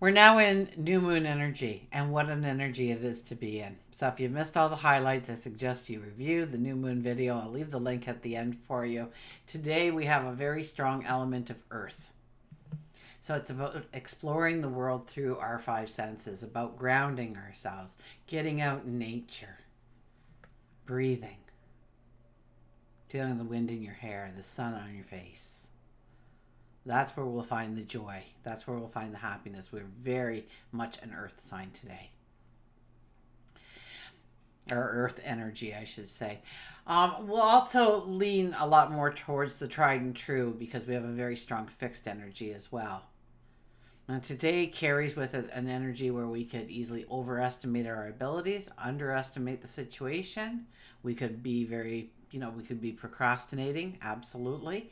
We're now in new moon energy, and what an energy it is to be in. So if you missed all the highlights, I suggest you review the new moon video. I'll leave the link at the end for you. Today we have a very strong element of earth. So it's about exploring the world through our five senses, about grounding ourselves, getting out in nature, breathing, feeling the wind in your hair, the sun on your face. That's where we'll find the joy. That's where we'll find the happiness. We're very much an earth sign today. Or earth energy, I should say. We'll also lean a lot more towards the tried and true because we have a very strong fixed energy as well. And today carries with it an energy where we could easily overestimate our abilities, underestimate the situation. We could be we could be procrastinating, absolutely.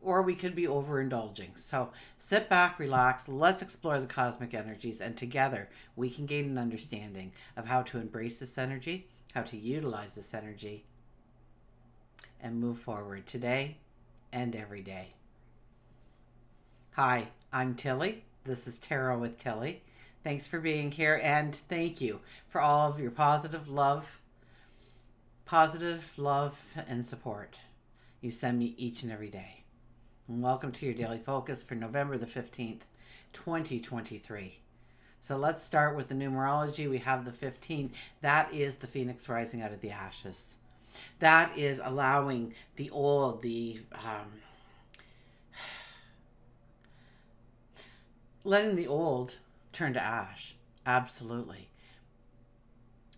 Or we could be overindulging. So sit back, relax, let's explore the cosmic energies, and together we can gain an understanding of how to embrace this energy, how to utilize this energy, and move forward today and every day. Hi, I'm Tilly. This is Tarot with Tilly. Thanks for being here, and thank you for all of your positive love and support you send me each and every day. And welcome to your daily focus for November the 15th, 2023. So let's start with the numerology. We have the 15. That is the phoenix rising out of the ashes. That is allowing the old, letting the old turn to ash. Absolutely.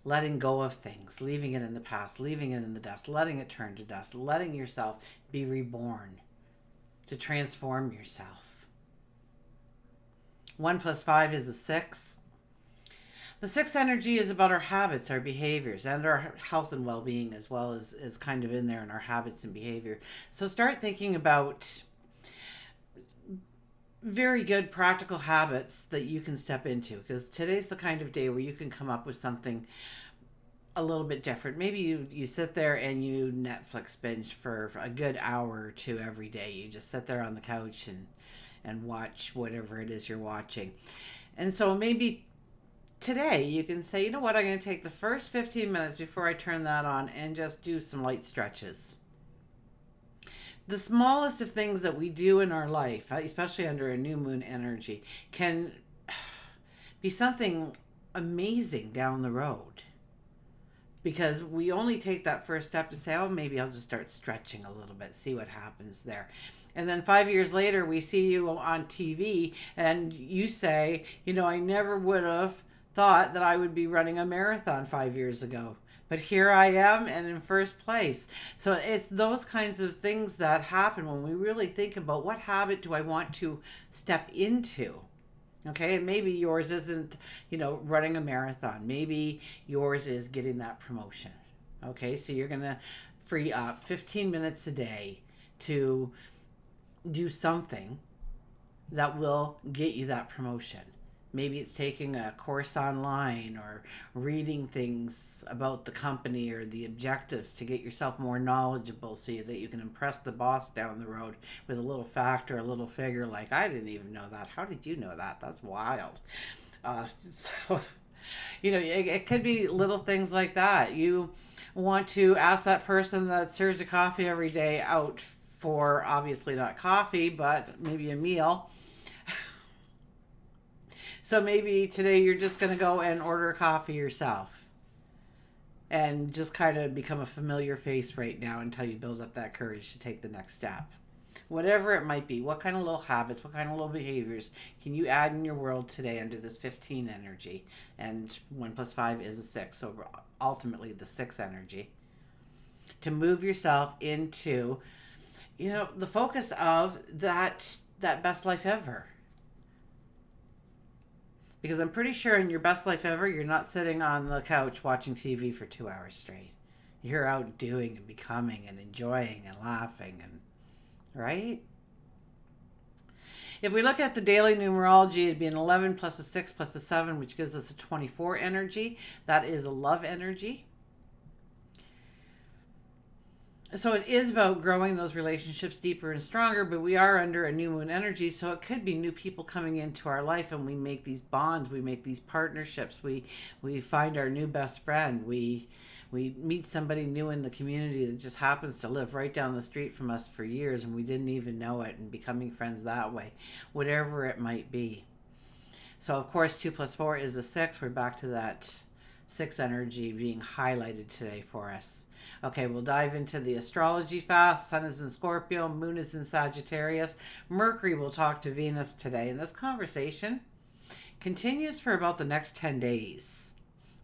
Letting go of things, leaving it in the past, leaving it in the dust, letting it turn to dust, letting yourself be reborn, to transform yourself. 1 plus 5 is a 6. The 6 energy is about our habits, our behaviors, and our health and well-being, as well as kind of in there in our habits and behavior. So start thinking about very good practical habits that you can step into, because today's the kind of day where you can come up with something a little bit different. Maybe you sit there and you Netflix binge for a good hour or two every day. You just sit there on the couch and watch whatever it is you're watching. And so maybe today you can say, you know what, I'm going to take the first 15 minutes before I turn that on and just do some light stretches. The smallest of things that we do in our life, especially under a new moon energy, can be something amazing down the road. Because we only take that first step to say, oh, maybe I'll just start stretching a little bit, see what happens there. And then 5 years later, we see you on TV and you say, I never would have thought that I would be running a marathon 5 years ago. But here I am and in first place. So it's those kinds of things that happen when we really think about what habit do I want to step into. Okay, and maybe yours isn't, running a marathon. Maybe yours is getting that promotion. Okay, so you're going to free up 15 minutes a day to do something that will get you that promotion. Maybe it's taking a course online or reading things about the company or the objectives to get yourself more knowledgeable so that you can impress the boss down the road with a little fact or a little figure like, I didn't even know that. How did you know that? That's wild. It could be little things like that. You want to ask that person that serves you coffee every day out for, obviously not coffee, but maybe a meal. So maybe today you're just going to go and order coffee yourself and just kind of become a familiar face right now until you build up that courage to take the next step. Whatever it might be, what kind of little habits, what kind of little behaviors can you add in your world today under this 15 energy? And 1 plus 5 is a 6, so ultimately the 6 energy. To move yourself into, the focus of that best life ever. Because I'm pretty sure in your best life ever, you're not sitting on the couch watching TV for 2 hours straight. You're out doing and becoming and enjoying and laughing, and right? If we look at the daily numerology, it'd be an 11 plus a 6 plus a 7, which gives us a 24 energy. That is a love energy. So it is about growing those relationships deeper and stronger, but we are under a new moon energy, so it could be new people coming into our life, and we make these bonds, we make these partnerships, we find our new best friend, we meet somebody new in the community that just happens to live right down the street from us for years, and we didn't even know it, and becoming friends that way, whatever it might be. So of course 2 plus 4 is a 6. We're back to that 6 energy being highlighted today for us. Okay, we'll dive into the astrology fast. Sun is in Scorpio, Moon is in Sagittarius. Mercury will talk to Venus today. And this conversation continues for about the next 10 days.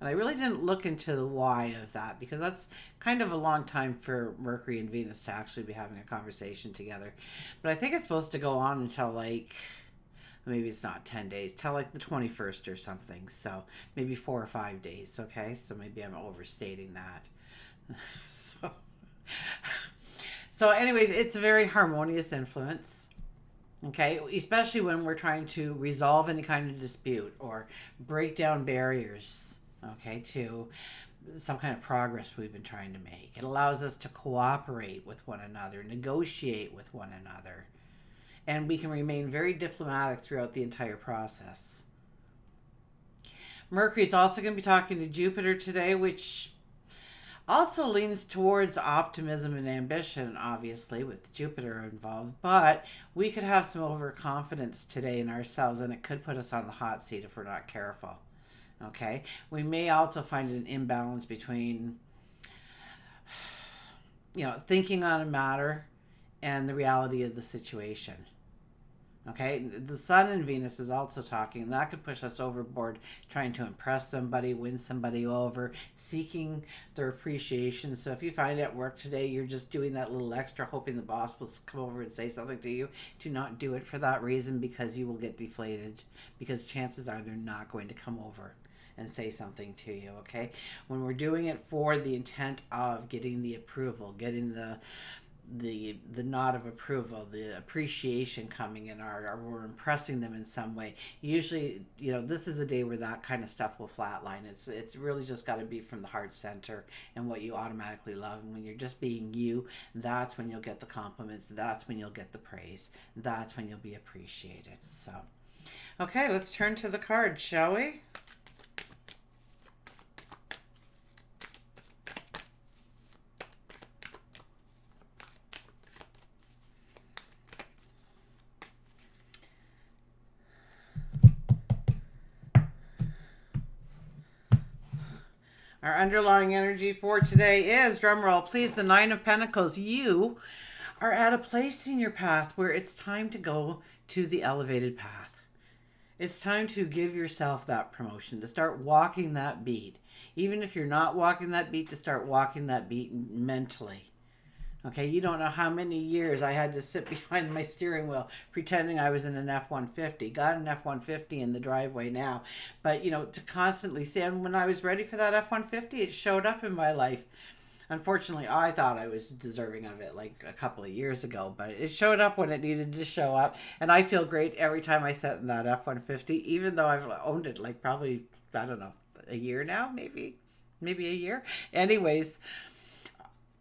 And I really didn't look into the why of that, because that's kind of a long time for Mercury and Venus to actually be having a conversation together. But I think it's supposed to go on until maybe it's not 10 days, till like the 21st or something. So maybe 4 or 5 days. Okay, so maybe I'm overstating that. so anyways, it's a very harmonious influence. Okay, especially when we're trying to resolve any kind of dispute or break down barriers, okay, to some kind of progress we've been trying to make. It allows us to cooperate with one another, negotiate with one another, and we can remain very diplomatic throughout the entire process. Mercury is also going to be talking to Jupiter today, which also leans towards optimism and ambition, obviously, with Jupiter involved. But we could have some overconfidence today in ourselves, and it could put us on the hot seat if we're not careful. Okay? We may also find an imbalance between, thinking on a matter and the reality of the situation. Okay, the Sun and Venus is also talking, and that could push us overboard, trying to impress somebody, win somebody over, seeking their appreciation. So if you find at work today you're just doing that little extra, hoping the boss will come over and say something to you, do not do it for that reason, because you will get deflated, because chances are they're not going to come over and say something to you. Okay, when we're doing it for the intent of getting the approval, getting the nod of approval, the appreciation coming in, or we're impressing them in some way. Usually, this is a day where that kind of stuff will flatline. It's really just got to be from the heart center and what you automatically love. And when you're just being you, that's when you'll get the compliments. That's when you'll get the praise. That's when you'll be appreciated. So, okay, let's turn to the cards, shall we? Our underlying energy for today is, drumroll please, the 9 of Pentacles. You are at a place in your path where it's time to go to the elevated path. It's time to give yourself that promotion, to start walking that beat. Even if you're not walking that beat, to start walking that beat mentally. Okay, you don't know how many years I had to sit behind my steering wheel pretending I was in an F-150. Got an F-150 in the driveway now. But, to constantly see, and when I was ready for that F-150, it showed up in my life. Unfortunately, I thought I was deserving of it like a couple of years ago, but it showed up when it needed to show up. And I feel great every time I sit in that F-150, even though I've owned it like probably, I don't know, a year now, maybe a year. Anyways,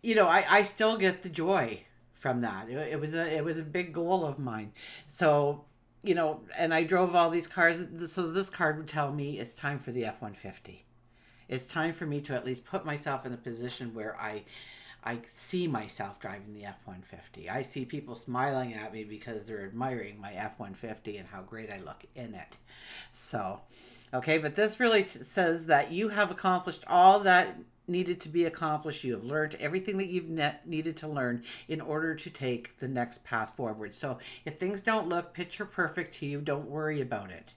I still get the joy from that. It was a big goal of mine. So, and I drove all these cars. So this card would tell me it's time for the F-150. It's time for me to at least put myself in a position where I see myself driving the F-150. I see people smiling at me because they're admiring my F-150 and how great I look in it. So, okay, but this really says that you have accomplished all that needed to be accomplished. You have learned everything that you've needed to learn in order to take the next path forward. So if things don't look picture perfect to you, don't worry about it,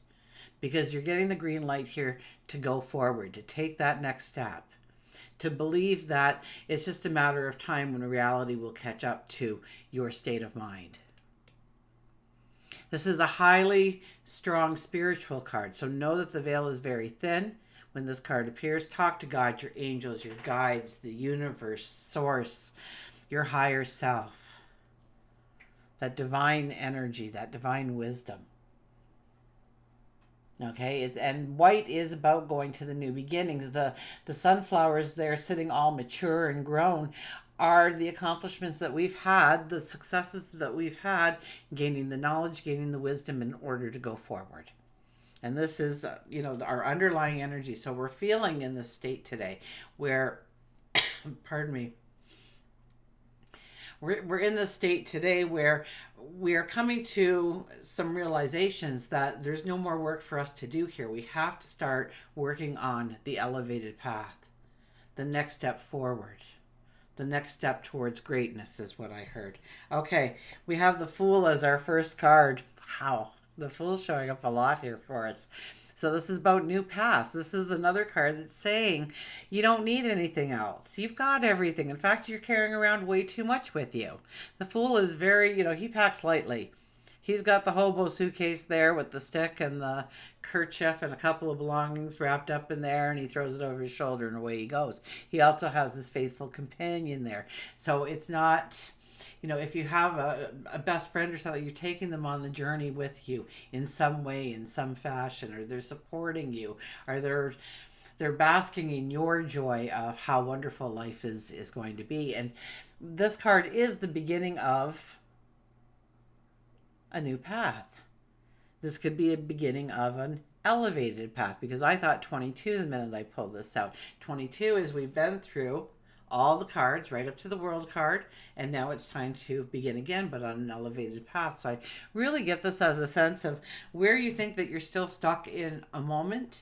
because you're getting the green light here to go forward, to take that next step, to believe that it's just a matter of time when reality will catch up to your state of mind. This is a highly strong spiritual card, so know that the veil is very thin. When this card appears, talk to God, your angels, your guides, the universe, source, your higher self, that divine energy, that divine wisdom. Okay, and white is about going to the new beginnings. The sunflowers there, sitting all mature and grown, are the accomplishments that we've had, the successes that we've had, gaining the knowledge, gaining the wisdom in order to go forward. And this is, our underlying energy. So we're feeling in this state today where, pardon me, we're in this state today where we are coming to some realizations that there's no more work for us to do here. We have to start working on the elevated path, the next step forward. The next step towards greatness is what I heard. Okay, we have the Fool as our first card. Wow, the Fool's showing up a lot here for us. So this is about new paths. This is another card that's saying you don't need anything else. You've got everything. In fact, you're carrying around way too much with you. The Fool is very, he packs lightly. He's got the hobo suitcase there with the stick and the kerchief and a couple of belongings wrapped up in there, and he throws it over his shoulder and away he goes. He also has his faithful companion there. So it's not, if you have a best friend or something, you're taking them on the journey with you in some way, in some fashion, or they're supporting you, or they're basking in your joy of how wonderful life is going to be. And this card is the beginning of a new path. This could be a beginning of an elevated path, because I thought 22 the minute I pulled this out. 22 is we've been through all the cards right up to the World card, and now it's time to begin again, but on an elevated path. So I really get this as a sense of where you think that you're still stuck in a moment,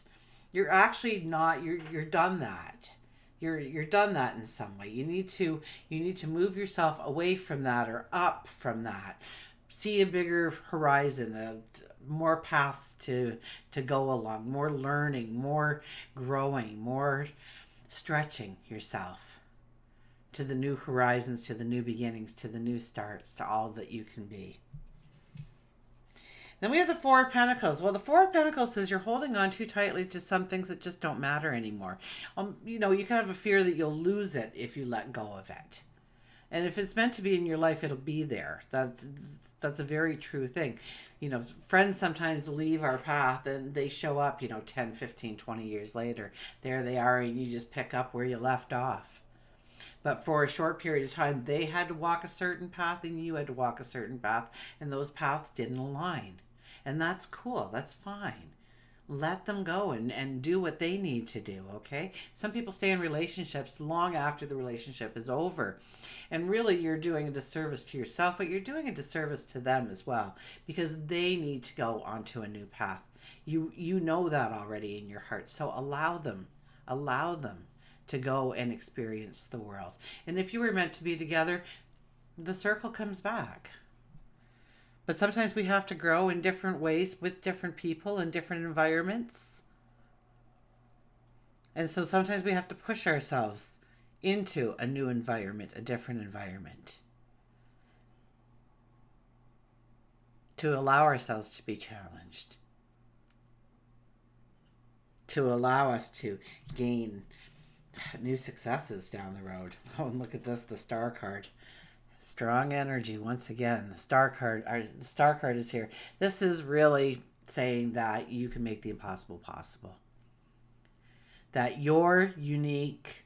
you're actually not. You're done that. You're done that in some way. You need to move yourself away from that or up from that. See a bigger horizon, more paths to go along, more learning, more growing, more stretching yourself to the new horizons, to the new beginnings, to the new starts, to all that you can be. Then we have the Four of Pentacles. Well, the Four of Pentacles says you're holding on too tightly to some things that just don't matter anymore. You can have a fear that you'll lose it if you let go of it. And if it's meant to be in your life, it'll be there. That's a very true thing. Friends sometimes leave our path and they show up, 10, 15, 20 years later. There they are, and you just pick up where you left off. But for a short period of time, they had to walk a certain path and you had to walk a certain path, and those paths didn't align. And that's cool. That's fine. Let them go and do what they need to do, okay? Some people stay in relationships long after the relationship is over. And really, you're doing a disservice to yourself, but you're doing a disservice to them as well, because they need to go onto a new path. You know that already in your heart. So allow them to go and experience the world. And if you were meant to be together, the circle comes back. But sometimes we have to grow in different ways with different people in different environments. And so sometimes we have to push ourselves into a new environment, a different environment, to allow ourselves to be challenged, to allow us to gain new successes down the road. Oh, and look at this, the Star card. Strong energy once again. The Star card is here. This is really saying that you can make the impossible possible. That your unique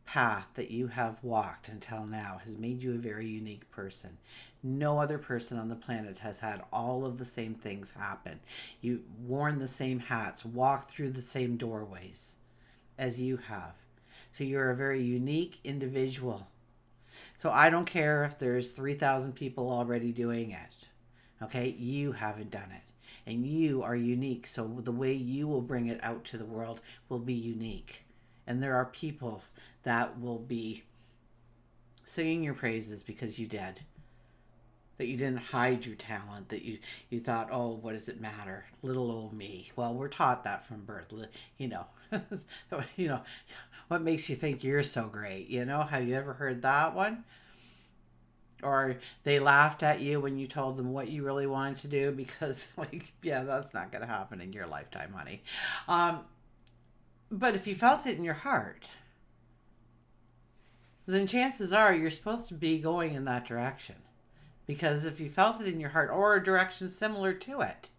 path that you have walked until now has made you a very unique person. No other person on the planet has had all of the same things happen. You worn the same hats, walked through the same doorways as you have. So you're a very unique individual. So I don't care if there's 3,000 people already doing it. Okay, you haven't done it. And you are unique. So the way you will bring it out to the world will be unique. And there are people that will be singing your praises because you did. That you didn't hide your talent. That you thought, oh, what does it matter? Little old me. Well, we're taught that from birth. What makes you think you're so great? Have you ever heard that one? Or they laughed at you when you told them what you really wanted to do because, that's not going to happen in your lifetime, honey. But if you felt it in your heart, then chances are you're supposed to be going in that direction. Because if you felt it in your heart, or a direction similar to it,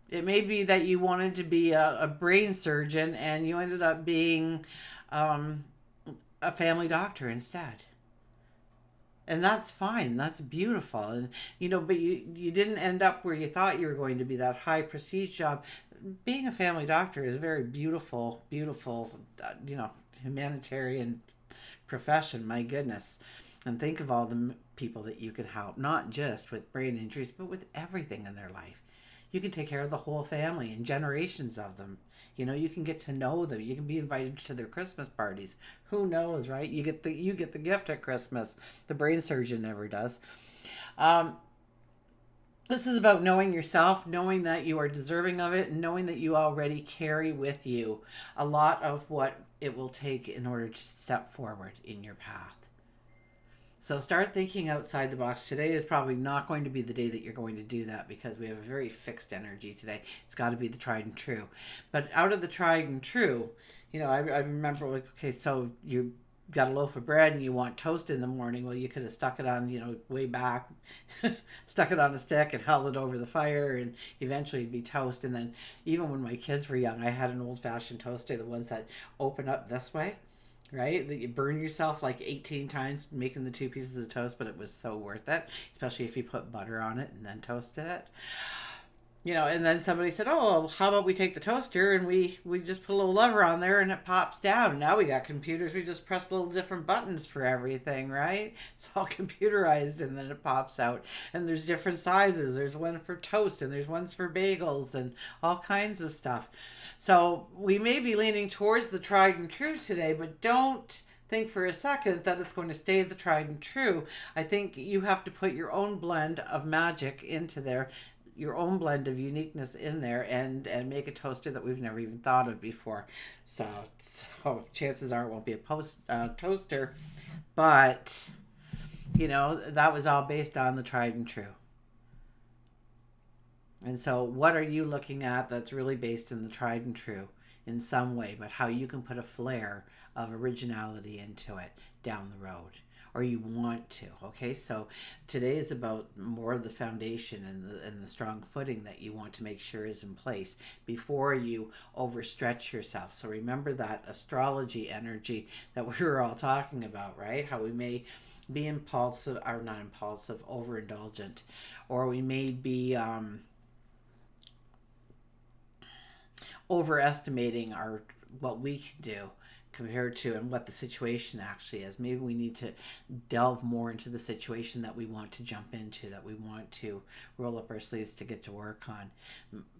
it may be that you wanted to be a brain surgeon and you ended up being a family doctor instead. And that's fine. That's beautiful. And, but you didn't end up where you thought you were going to be, that high prestige job. Being a family doctor is a very beautiful, beautiful, humanitarian profession. My goodness. And think of all the people that you can help, not just with brain injuries, but with everything in their life. You can take care of the whole family and generations of them. You can get to know them. You can be invited to their Christmas parties. Who knows, right? You get the gift at Christmas. The brain surgeon never does. This is about knowing yourself, knowing that you are deserving of it, and knowing that you already carry with you a lot of what it will take in order to step forward in your path. So start thinking outside the box. Today is probably not going to be the day that you're going to do that, because we have a very fixed energy today. It's got to be the tried and true. But out of the tried and true, I remember, like, okay, so you got a loaf of bread and you want toast in the morning. Well, you could have stuck it on, way back, stuck it on a stick and held it over the fire, and eventually it'd be toast. And then even when my kids were young, I had an old-fashioned toaster, the ones that open up this way. Right? That you burn yourself like 18 times making the 2 pieces of toast, but it was so worth it, especially if you put butter on it and then toasted it. And then somebody said, oh, how about we take the toaster and we just put a little lever on there and it pops down. Now we got computers. We just press little different buttons for everything, right? It's all computerized, and then it pops out. And there's different sizes. There's one for toast and there's ones for bagels and all kinds of stuff. So we may be leaning towards the tried and true today, but don't think for a second that it's going to stay the tried and true. I think you have to put your own blend of magic into there, your own blend of uniqueness in there, and make a toaster that we've never even thought of before. So chances are it won't be a toaster, but that was all based on the tried and true. And so what are you looking at that's really based in the tried and true in some way, but how you can put a flair of originality into it down the road? Or you want to, okay? So today is about more of the foundation and the strong footing that you want to make sure is in place before you overstretch yourself. So remember that astrology energy that we were all talking about, right? How we may be impulsive, or not impulsive, overindulgent, or we may be overestimating what we can do compared to and what the situation actually is. Maybe we need to delve more into the situation that we want to jump into, that we want to roll up our sleeves to get to work on.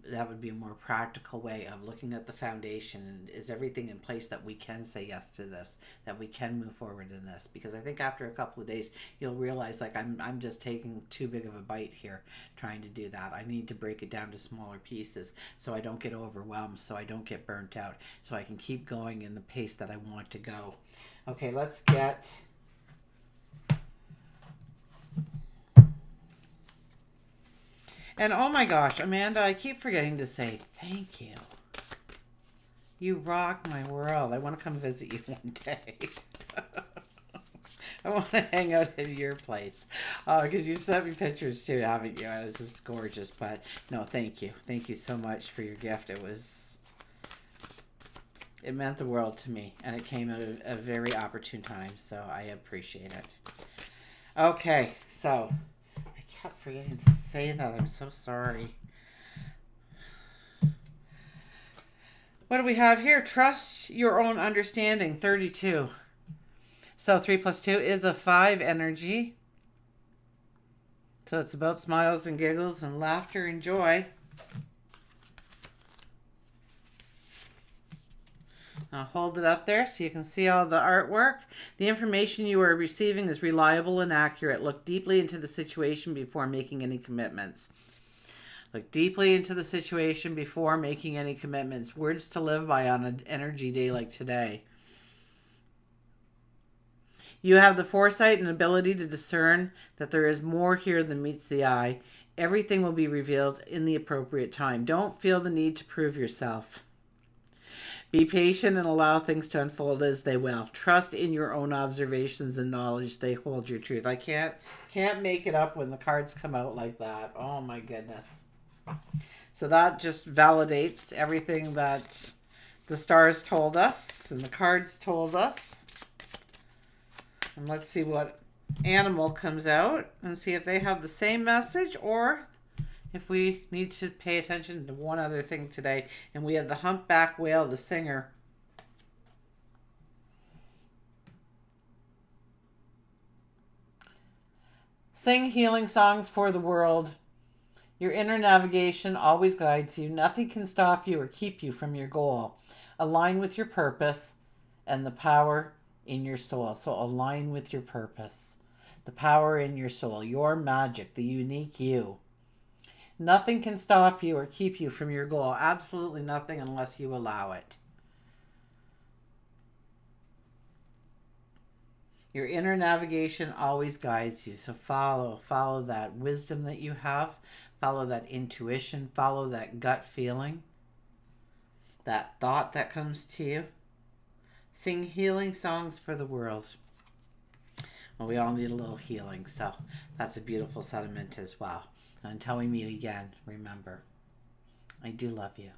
That would be a more practical way of looking at the foundation. And is everything in place that we can say yes to this, that we can move forward in this? Because I think after a couple of days, you'll realize, like, I'm just taking too big of a bite here trying to do that. I need to break it down to smaller pieces so I don't get overwhelmed, so I don't get burnt out, so I can keep going in the pace that I want to go. Okay, let's get and oh my gosh, Amanda, I keep forgetting to say thank you. You rock my world. I want to come visit you one day. I want to hang out at your place. Because you've sent me pictures too, haven't you? It's just gorgeous. But no, thank you. Thank you so much for your gift. It meant the world to me, and it came at a very opportune time, so I appreciate it. Okay, so I kept forgetting to say that. I'm so sorry. What do we have here? Trust your own understanding, 32. So 3 plus 2 is a 5 energy. So it's about smiles and giggles and laughter and joy. I'll hold it up there so you can see all the artwork. The information you are receiving is reliable and accurate. Look deeply into the situation before making any commitments. Look deeply into the situation before making any commitments. Words to live by on an energy day like today. You have the foresight and ability to discern that there is more here than meets the eye. Everything will be revealed in the appropriate time. Don't feel the need to prove yourself. Be patient and allow things to unfold as they will. Trust in your own observations and knowledge. They hold your truth. I can't make it up when the cards come out like that. Oh my goodness. So that just validates everything that the stars told us and the cards told us. And let's see what animal comes out and see if they have the same message or if we need to pay attention to one other thing today. And we have the humpback whale, the singer. Sing healing songs for the world. Your inner navigation always guides you. Nothing can stop you or keep you from your goal. Align with your purpose and the power in your soul. So align with your purpose, the power in your soul, your magic, the unique you. Nothing can stop you or keep you from your goal. Absolutely nothing unless you allow it. Your inner navigation always guides you. So follow that wisdom that you have. Follow that intuition. Follow that gut feeling. That thought that comes to you. Sing healing songs for the world. Well, we all need a little healing, so that's a beautiful sentiment as well. Until we meet again, remember, I do love you.